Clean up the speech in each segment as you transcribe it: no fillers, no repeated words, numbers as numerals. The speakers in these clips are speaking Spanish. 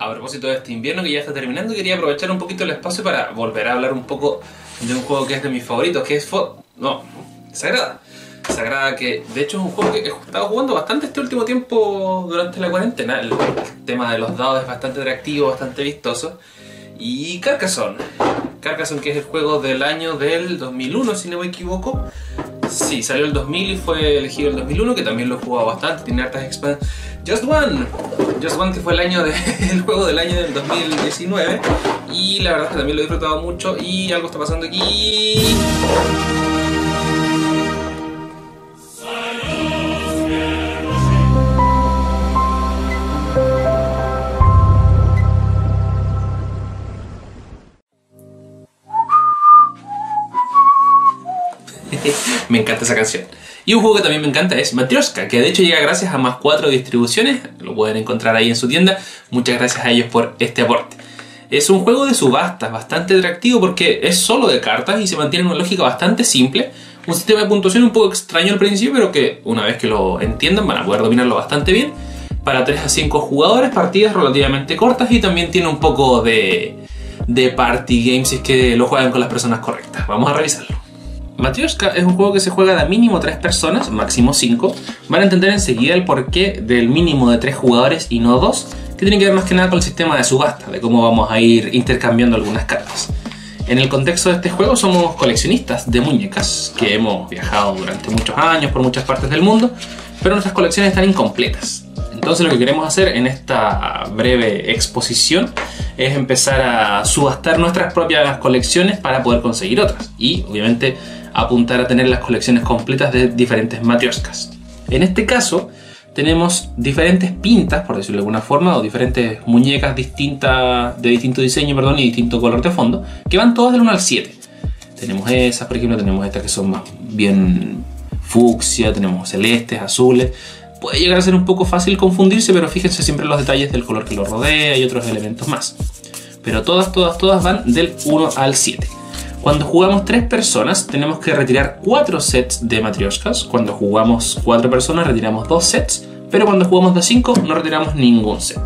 a propósito de este invierno que ya está terminando, quería aprovechar un poquito el espacio para volver a hablar un poco de un juego que es de mis favoritos, que es Sagrada. Sagrada, que de hecho es un juego que he estado jugando bastante este último tiempo durante la cuarentena. El tema de los dados es bastante atractivo, bastante vistoso. Y Carcassonne, que es el juego del año del 2001, si no me equivoco. Sí, salió el 2000 y fue elegido el 2001, que también lo he jugado bastante, tiene hartas expansiones. Just One, que fue el juego del año del 2019. Y la verdad es que también lo he disfrutado mucho y algo está pasando aquí. Me encanta esa canción. Y un juego que también me encanta es Matryoshka, que de hecho llega gracias a más 4 distribuciones. Lo pueden encontrar ahí en su tienda. Muchas gracias a ellos por este aporte. Es un juego de subastas bastante atractivo porque es solo de cartas y se mantiene en una lógica bastante simple. Un sistema de puntuación un poco extraño al principio, pero que una vez que lo entiendan van a poder dominarlo bastante bien. Para 3 a 5 jugadores, partidas relativamente cortas, y también tiene un poco de party game si es que lo juegan con las personas correctas. Vamos a revisarlo. Matryoshka es un juego que se juega de mínimo 3 personas, máximo 5. Van a entender enseguida el porqué del mínimo de 3 jugadores y no 2, que tiene que ver más que nada con el sistema de subasta, de cómo vamos a ir intercambiando algunas cartas. En el contexto de este juego somos coleccionistas de muñecas que hemos viajado durante muchos años por muchas partes del mundo, pero nuestras colecciones están incompletas. Entonces lo que queremos hacer en esta breve exposición es empezar a subastar nuestras propias colecciones para poder conseguir otras y obviamente apuntar a tener las colecciones completas de diferentes Matryoshkas. En este caso tenemos diferentes pintas, por decirlo de alguna forma, o diferentes muñecas distintas, de distinto diseño, y distinto color de fondo, que van todas del 1 al 7. Tenemos esas, por ejemplo, tenemos estas que son más bien fucsia, tenemos celestes, azules. Puede llegar a ser un poco fácil confundirse, pero fíjense siempre en los detalles del color que lo rodea y otros elementos más. Pero todas van del 1 al 7. Cuando jugamos 3 personas tenemos que retirar 4 sets de Matryoshkas. Cuando jugamos 4 personas retiramos 2 sets, pero cuando jugamos de 5 no retiramos ningún set.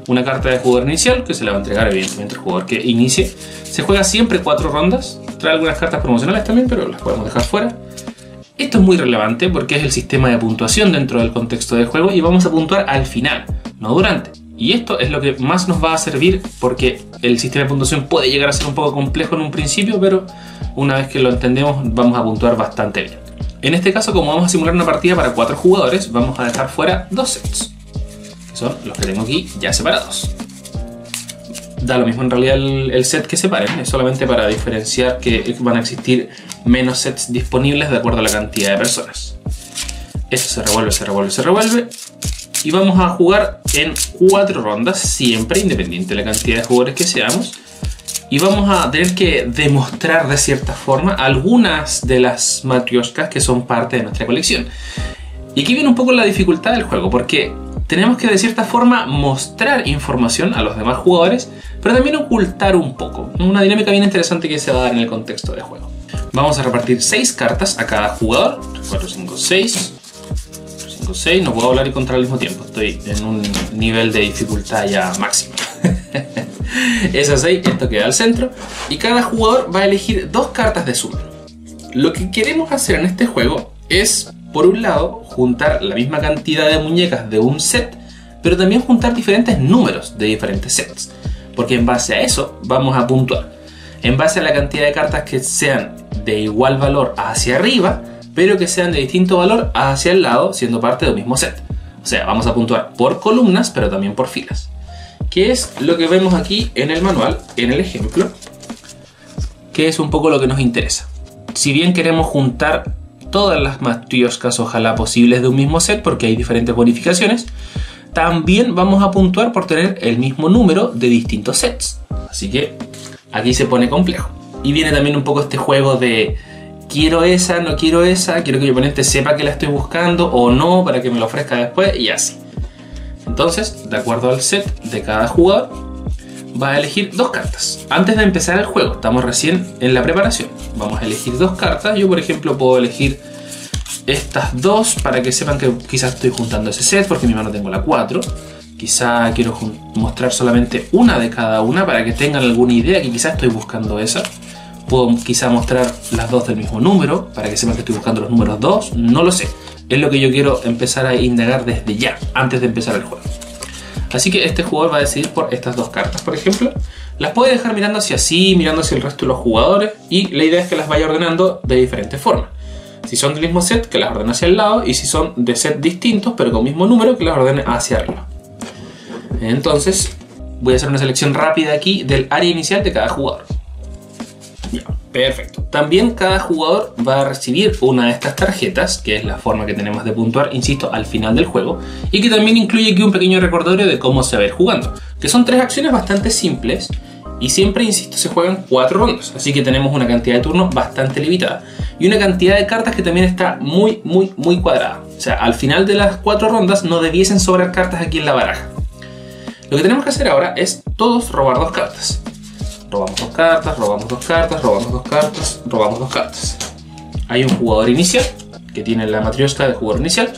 Una carta de jugador inicial, que se la va a entregar evidentemente al jugador que inicie. Se juega siempre 4 rondas. Trae algunas cartas promocionales también, pero las podemos dejar fuera. Esto es muy relevante porque es el sistema de puntuación dentro del contexto del juego y vamos a puntuar al final, no durante. Y esto es lo que más nos va a servir porque el sistema de puntuación puede llegar a ser un poco complejo en un principio, pero una vez que lo entendemos vamos a puntuar bastante bien. En este caso, como vamos a simular una partida para 4 jugadores, vamos a dejar fuera 2 sets, que son los que tengo aquí ya separados. Da lo mismo en realidad el set que separen, es solamente para diferenciar que van a existir menos sets disponibles de acuerdo a la cantidad de personas. Esto se revuelve. Y vamos a jugar en 4 rondas, siempre, independiente de la cantidad de jugadores que seamos. Y vamos a tener que demostrar de cierta forma algunas de las Matryoshkas que son parte de nuestra colección. Y aquí viene un poco la dificultad del juego, porque tenemos que de cierta forma mostrar información a los demás jugadores, pero también ocultar un poco. Una dinámica bien interesante que se va a dar en el contexto del juego. Vamos a repartir 6 cartas a cada jugador. 4, 5, 6. 6, no puedo hablar y contar al mismo tiempo. Estoy en un nivel de dificultad ya máximo. Esas 6, esto queda al centro. Y cada jugador va a elegir 2 cartas de su mano. Lo que queremos hacer en este juego es, por un lado, juntar la misma cantidad de muñecas de un set, pero también juntar diferentes números de diferentes sets. Porque en base a eso vamos a puntuar. En base a la cantidad de cartas que sean de igual valor hacia arriba, pero que sean de distinto valor hacia el lado, siendo parte del mismo set. O sea, vamos a puntuar por columnas, pero también por filas. Que es lo que vemos aquí en el manual, en el ejemplo, que es un poco lo que nos interesa. Si bien queremos juntar todas las Matryoshkas, ojalá posibles, de un mismo set, porque hay diferentes bonificaciones, también vamos a puntuar por tener el mismo número de distintos sets. Así que aquí se pone complejo. Y viene también un poco este juego de quiero esa, no quiero esa, quiero que mi oponente sepa que la estoy buscando o no para que me lo ofrezca después y así. Entonces, de acuerdo al set de cada jugador, va a elegir 2 cartas. Antes de empezar el juego, estamos recién en la preparación. Vamos a elegir 2 cartas. Yo, por ejemplo, puedo elegir estas 2 para que sepan que quizás estoy juntando ese set porque en mi mano tengo la 4, Quizá quiero mostrar solamente una de cada una para que tengan alguna idea, que quizá estoy buscando esa. Puedo quizá mostrar las dos del mismo número para que sepan que estoy buscando los números 2. No lo sé. Es lo que yo quiero empezar a indagar desde ya, antes de empezar el juego. Así que este jugador va a decidir por estas dos cartas, por ejemplo. Las puede dejar mirando hacia sí, mirando hacia el resto de los jugadores. Y la idea es que las vaya ordenando de diferentes formas. Si son del mismo set, que las ordene hacia el lado. Y si son de set distintos, pero con mismo número, que las ordene hacia arriba. Entonces, voy a hacer una selección rápida aquí del área inicial de cada jugador. Ya, perfecto. También cada jugador va a recibir una de estas tarjetas, que es la forma que tenemos de puntuar, insisto, al final del juego. Y que también incluye aquí un pequeño recordatorio de cómo se va a ir jugando. Que son 3 acciones bastante simples. Y siempre, insisto, se juegan 4 rondas. Así que tenemos una cantidad de turnos bastante limitada. Y una cantidad de cartas que también está muy cuadrada. O sea, al final de las 4 rondas no debiesen sobrar cartas aquí en la baraja. Lo que tenemos que hacer ahora es todos robar 2 cartas. Robamos 2 cartas, robamos 2 cartas, robamos 2 cartas, robamos 2 cartas. Hay un jugador inicial que tiene la matrioshka de jugador inicial.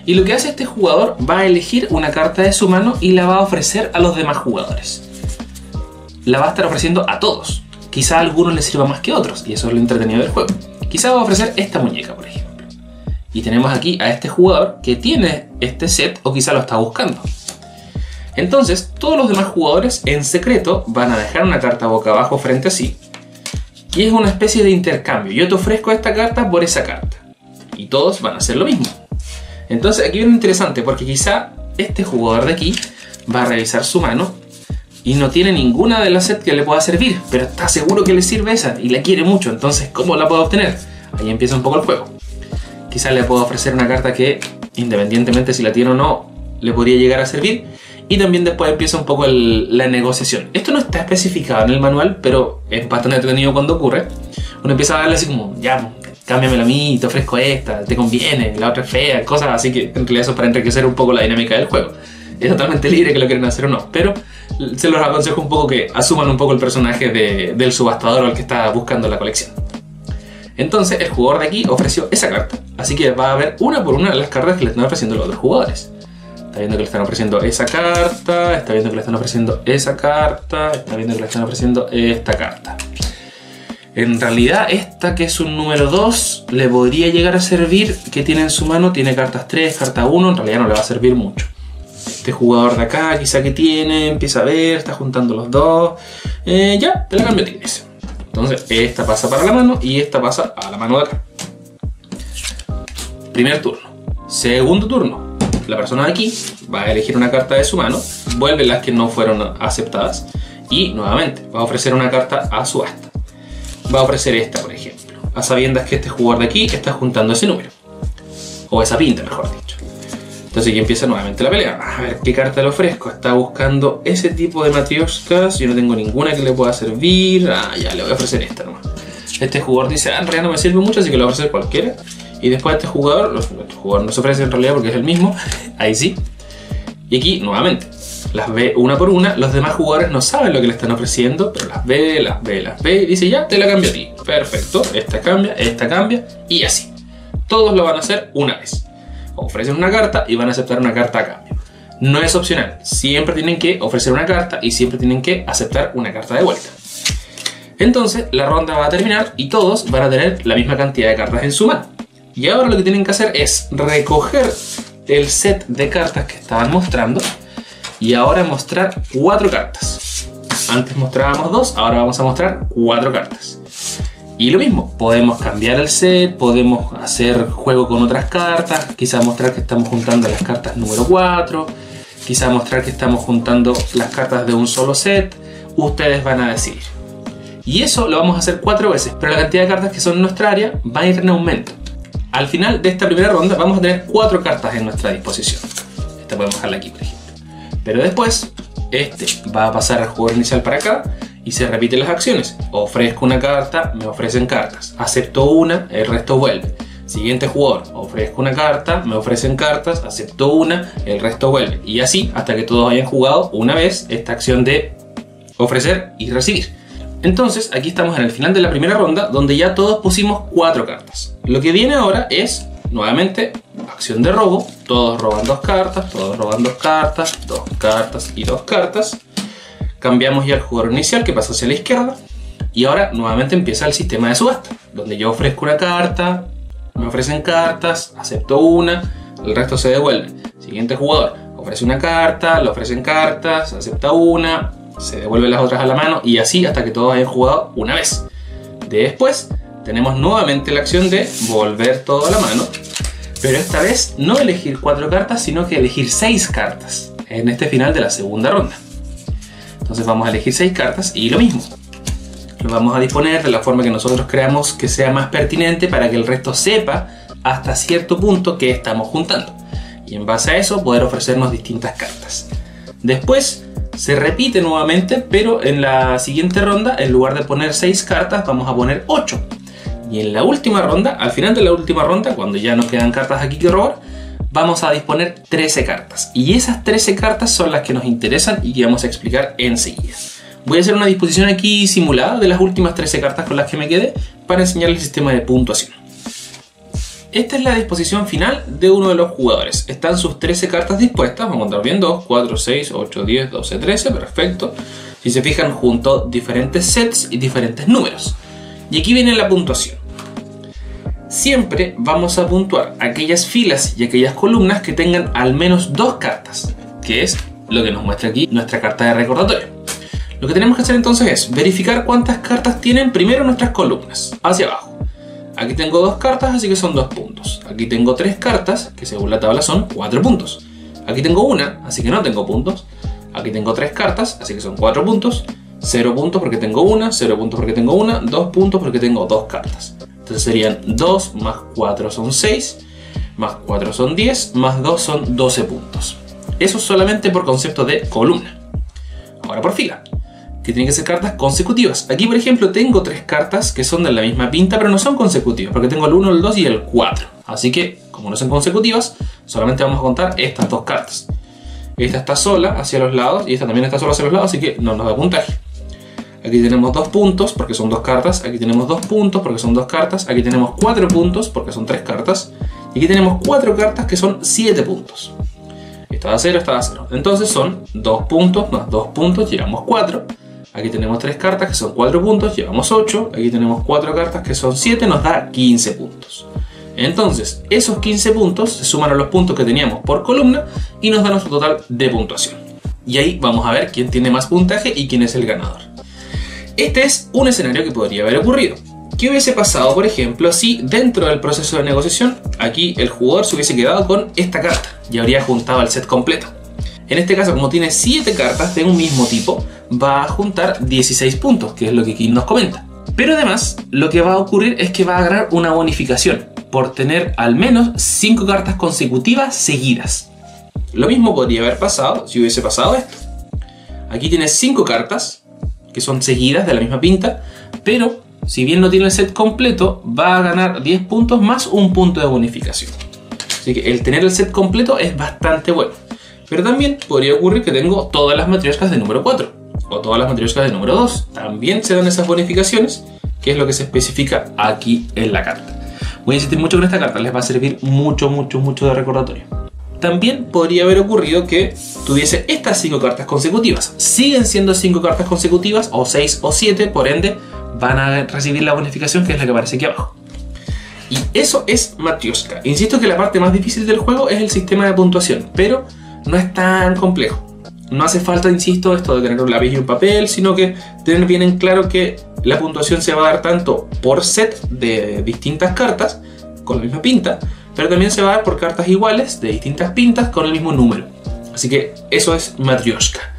Y lo que hace este jugador va a elegir una carta de su mano y la va a ofrecer a los demás jugadores. La va a estar ofreciendo a todos. Quizá a algunos les sirva más que a otros, y eso es lo entretenido del juego. Quizá va a ofrecer esta muñeca, por ejemplo. Y tenemos aquí a este jugador que tiene este set o quizá lo está buscando. Entonces, todos los demás jugadores en secreto van a dejar una carta boca abajo frente a sí. Y es una especie de intercambio. Yo te ofrezco esta carta por esa carta. Y todos van a hacer lo mismo. Entonces aquí viene interesante porque quizá este jugador de aquí va a revisar su mano y no tiene ninguna de las sets que le pueda servir. Pero está seguro que le sirve esa y la quiere mucho. Entonces, ¿cómo la puedo obtener? Ahí empieza un poco el juego. Quizá le puedo ofrecer una carta que, independientemente si la tiene o no, le podría llegar a servir. Y también después empieza un poco la negociación. Esto no está especificado en el manual, pero es bastante entretenido cuando ocurre. Uno empieza a darle así como, ya, cámbiamela a mí, te ofrezco esta, te conviene, la otra es fea, cosas así, que en realidad eso es para enriquecer un poco la dinámica del juego. Es totalmente libre que lo quieren hacer o no, pero se los aconsejo un poco que asuman un poco el personaje del subastador o el que está buscando la colección. Entonces el jugador de aquí ofreció esa carta, así que va a ver una por una de las cartas que le están ofreciendo los otros jugadores. Está viendo que le están ofreciendo esa carta, está viendo que le están ofreciendo esa carta, está viendo que le están ofreciendo esta carta. En realidad esta, que es un número 2, le podría llegar a servir, que tiene en su mano, tiene cartas 3, carta 1, en realidad no le va a servir mucho. Este jugador de acá quizá que tiene, empieza a ver, está juntando los dos, ya, te la cambio tienes. Entonces esta pasa para la mano y esta pasa a la mano de acá. Primer turno. Segundo turno. La persona de aquí va a elegir una carta de su mano, vuelve las que no fueron aceptadas y nuevamente va a ofrecer una carta a su asta. Va a ofrecer esta, por ejemplo, a sabiendas que este jugador de aquí está juntando ese número. O esa pinta, mejor dicho. Entonces aquí empieza nuevamente la pelea. A ver qué carta le ofrezco. Está buscando ese tipo de matrioshkas. Yo no tengo ninguna que le pueda servir. Ya, le voy a ofrecer esta nomás. Este jugador dice, en realidad no me sirve mucho, así que le voy a ofrecer cualquiera. Y después este jugador, nuestro jugador no se ofrece en realidad porque es el mismo. Ahí sí. Y aquí, nuevamente, las ve una por una. Los demás jugadores no saben lo que le están ofreciendo, pero las ve. Y dice, ya, te la cambio a ti. Perfecto. Esta cambia. Y así. Todos lo van a hacer una vez. Ofrecen una carta y van a aceptar una carta a cambio. No es opcional. Siempre tienen que ofrecer una carta y siempre tienen que aceptar una carta de vuelta. Entonces, la ronda va a terminar y todos van a tener la misma cantidad de cartas en su mano. Y ahora lo que tienen que hacer es recoger el set de cartas que estaban mostrando y ahora mostrar 4 cartas. Antes mostrábamos 2, ahora vamos a mostrar 4 cartas. Y lo mismo, podemos cambiar el set, podemos hacer juego con otras cartas, quizá mostrar que estamos juntando las cartas número 4, quizá mostrar que estamos juntando las cartas de un solo set. Ustedes van a decidir. Y eso lo vamos a hacer 4 veces, pero la cantidad de cartas que son en nuestra área va a ir en aumento. Al final de esta primera ronda vamos a tener 4 cartas en nuestra disposición. Esta podemos dejarla aquí, por ejemplo. Pero después, este va a pasar al jugador inicial para acá y se repiten las acciones. Ofrezco una carta, me ofrecen cartas. Acepto una, el resto vuelve. Siguiente jugador, ofrezco una carta, me ofrecen cartas, acepto una, el resto vuelve. Y así hasta que todos hayan jugado una vez esta acción de ofrecer y recibir. Entonces, aquí estamos en el final de la primera ronda, donde ya todos pusimos 4 cartas. Lo que viene ahora es nuevamente, acción de robo. Todos roban 2 cartas, todos roban 2 cartas, 2 cartas y 2 cartas. Cambiamos ya el jugador inicial que pasa hacia la izquierda. Y ahora nuevamente empieza el sistema de subasta, donde yo ofrezco una carta, me ofrecen cartas, acepto una, el resto se devuelve. Siguiente jugador ofrece una carta, le ofrecen cartas, acepta una, se devuelve las otras a la mano y así hasta que todos hayan jugado una vez. Después tenemos nuevamente la acción de volver todo a la mano, pero esta vez no elegir 4 cartas, sino que elegir 6 cartas en este final de la segunda ronda. Entonces vamos a elegir 6 cartas y lo mismo. Lo vamos a disponer de la forma que nosotros creamos que sea más pertinente para que el resto sepa hasta cierto punto que estamos juntando. Y en base a eso poder ofrecernos distintas cartas. Después se repite nuevamente, pero en la siguiente ronda, en lugar de poner 6 cartas, vamos a poner 8. Y en la última ronda, al final de la última ronda, cuando ya no quedan cartas aquí que robar, vamos a disponer 13 cartas. Y esas 13 cartas son las que nos interesan y que vamos a explicar enseguida. Voy a hacer una disposición aquí simulada de las últimas 13 cartas con las que me quedé para enseñarles el sistema de puntuación. Esta es la disposición final de uno de los jugadores. Están sus 13 cartas dispuestas. Vamos a contar bien: 2, 4, 6, 8, 10, 12, 13. Perfecto. Si se fijan, junto diferentes sets y diferentes números. Y aquí viene la puntuación. Siempre vamos a puntuar aquellas filas y aquellas columnas que tengan al menos 2 cartas, que es lo que nos muestra aquí nuestra carta de recordatorio. Lo que tenemos que hacer entonces es verificar cuántas cartas tienen primero nuestras columnas, hacia abajo. Aquí tengo 2 cartas, así que son 2 puntos. Aquí tengo 3 cartas, que según la tabla son 4 puntos. Aquí tengo una, así que no tengo puntos. Aquí tengo 3 cartas, así que son 4 puntos. 0 puntos porque tengo una, 0 puntos porque tengo una, 2 puntos porque tengo 2 cartas. Entonces serían 2 más 4 son 6, más 4 son 10, más 2 son 12 puntos. Eso solamente por concepto de columna. Ahora por fila, que tienen que ser cartas consecutivas. Aquí, por ejemplo, tengo 3 cartas que son de la misma pinta, pero no son consecutivas, porque tengo el 1, el 2 y el 4. Así que, como no son consecutivas, solamente vamos a contar estas 2 cartas. Esta está sola hacia los lados y esta también está sola hacia los lados, así que no nos da puntaje. Aquí tenemos 2 puntos porque son 2 cartas. Aquí tenemos 2 puntos porque son 2 cartas. Aquí tenemos 4 puntos porque son 3 cartas. Y aquí tenemos 4 cartas que son 7 puntos. Esta da 0, esta da 0. Entonces son 2 puntos más 2 puntos, llevamos 4. Aquí tenemos 3 cartas que son 4 puntos, llevamos 8. Aquí tenemos 4 cartas que son 7, nos da 15 puntos. Entonces, esos 15 puntos se suman a los puntos que teníamos por columna y nos dan nuestro total de puntuación. Y ahí vamos a ver quién tiene más puntaje y quién es el ganador. Este es un escenario que podría haber ocurrido. ¿Qué hubiese pasado, por ejemplo, si dentro del proceso de negociación aquí el jugador se hubiese quedado con esta carta y habría juntado el set completo? En este caso, como tiene 7 cartas de un mismo tipo, va a juntar 16 puntos, que es lo que aquí nos comenta. Pero además, lo que va a ocurrir es que va a ganar una bonificación por tener al menos 5 cartas consecutivas seguidas. Lo mismo podría haber pasado si hubiese pasado esto. Aquí tiene 5 cartas que son seguidas de la misma pinta, pero si bien no tiene el set completo, va a ganar 10 puntos más un punto de bonificación. Así que el tener el set completo es bastante bueno. Pero también podría ocurrir que tengo todas las matrioshkas de número 4 o todas las matrioshkas de número 2. También se dan esas bonificaciones, que es lo que se especifica aquí en la carta. Voy a insistir mucho con esta carta, les va a servir mucho de recordatorio. También podría haber ocurrido que tuviese estas 5 cartas consecutivas. Siguen siendo 5 cartas consecutivas, o 6 o 7, por ende van a recibir la bonificación, que es la que aparece aquí abajo. Y eso es Matryoshka. Insisto que la parte más difícil del juego es el sistema de puntuación, pero no es tan complejo. No hace falta, insisto, esto de tener un lápiz y un papel, sino que tener bien en claro que la puntuación se va a dar tanto por set de distintas cartas con la misma pinta, pero también se va a dar por cartas iguales de distintas pintas con el mismo número. Así que eso es Matryoshka.